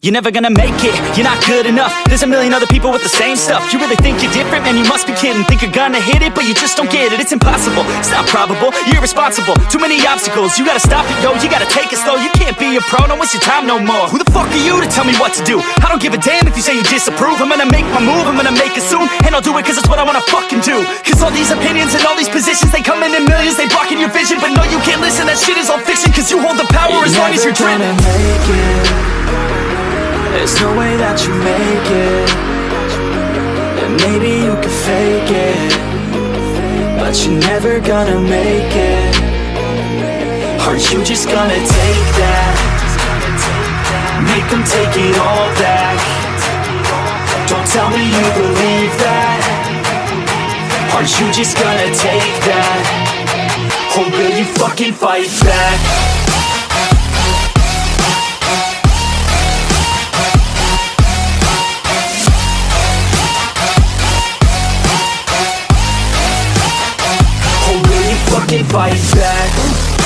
You're never gonna make it, you're not good enough. There's a million other people with the same stuff. You really think you're different? Man, you must be kidding. Think you're gonna hit it, but you just don't get it. It's impossible, it's not probable, you're irresponsible. Too many obstacles, you gotta stop it, yo. You gotta take it slow, you can't be a pro. Don't waste your time no more. Who the fuck are you to tell me what to do? I don't give a damn if you say you disapprove. I'm gonna make my move, I'm gonna make it soon. And I'll do it cause it's what I wanna fucking do. Cause all these opinions and all these positions, they come in millions, they blocking your vision. But no, you can't listen, that shit is all fiction. Cause you hold the power as long as you're dreaming. There's no way that you make it. And maybe you can fake it, but you're never gonna make it. Aren't you just gonna take that? Make them take it all back. Don't tell me you believe that. Aren't you just gonna take that? Or will you fucking fight back? Fight back.